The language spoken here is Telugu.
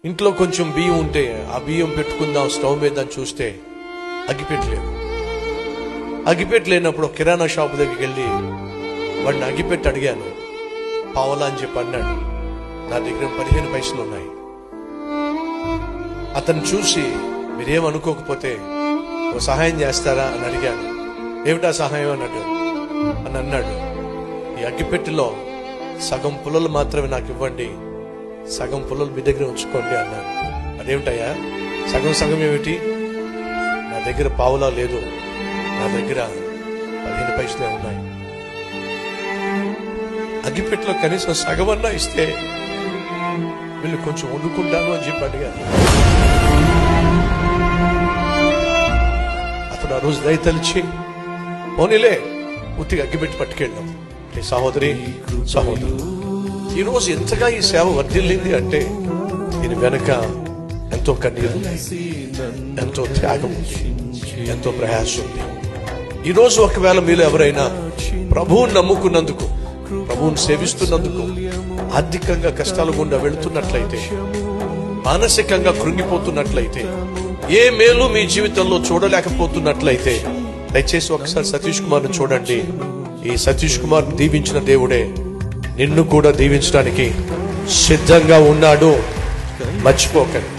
ఇంట్లో కొంచెం బియ్యం ఉంటే ఆ బియ్యం పెట్టుకుందాం స్టవ్ మీద అని చూస్తే అగ్గిపెట్టలేదు. అగ్గిపెట్టు లేనప్పుడు కిరాణా షాప్ దగ్గరికి వెళ్ళి వాడిని అగ్గిపెట్టి అడిగాను. పావలా అని చెప్పి అన్నాడు. నా దగ్గర 15 పైసలు ఉన్నాయి. అతను చూసి మీరేమనుకోకపోతే ఓ సహాయం చేస్తారా అని అడిగాను. ఏమిటా సహాయం అని అన్నాడు. ఈ అగ్గిపెట్టిలో సగం పుల్లలు మాత్రమే నాకు ఇవ్వండి, సగం పుల్లలు మీ దగ్గర ఉంచుకోండి అన్నాను. అదేమిటయ్యా సగం సగం ఏమిటి? నా దగ్గర పావులా లేదు, నా దగ్గర 15 పైసలే ఉన్నాయి. అగ్గిపెట్టిలో కనీసం సగమన్నా ఇస్తే వీళ్ళు కొంచెం వండుకుంటాను అని చెప్పి అడిగాను. అతడు ఆ రోజు దయతలిచి పోనీలే పూర్తిగా అగ్గిపెట్టి పట్టుకెళ్ళాం. సహోదరి సహోదరు, ఈరోజు ఎంతగా ఈ సేవ వర్ధిల్లింది అంటే దీని వెనక ఎంతో కన్నీరు, ఎంతో త్యాగం, ఎంతో ప్రయాసం ఉంది. ఈరోజు ఒకవేళ మీరు ఎవరైనా ప్రభువుని నమ్ముకున్నందుకు, ప్రభువుని సేవిస్తున్నందుకు ఆర్థికంగా కష్టాల గుండా వెళుతున్నట్లయితే, మానసికంగా కృంగిపోతున్నట్లయితే, ఏ మేలు మీ జీవితంలో చూడలేకపోతున్నట్లయితే దయచేసి ఒకసారి సతీష్ కుమార్ని చూడండి. ఈ సతీష్ కుమార్ దీవించిన దేవుడే నిన్ను కూడా దీవించడానికి సిద్ధంగా ఉన్నాడు. మర్చిపోకండి.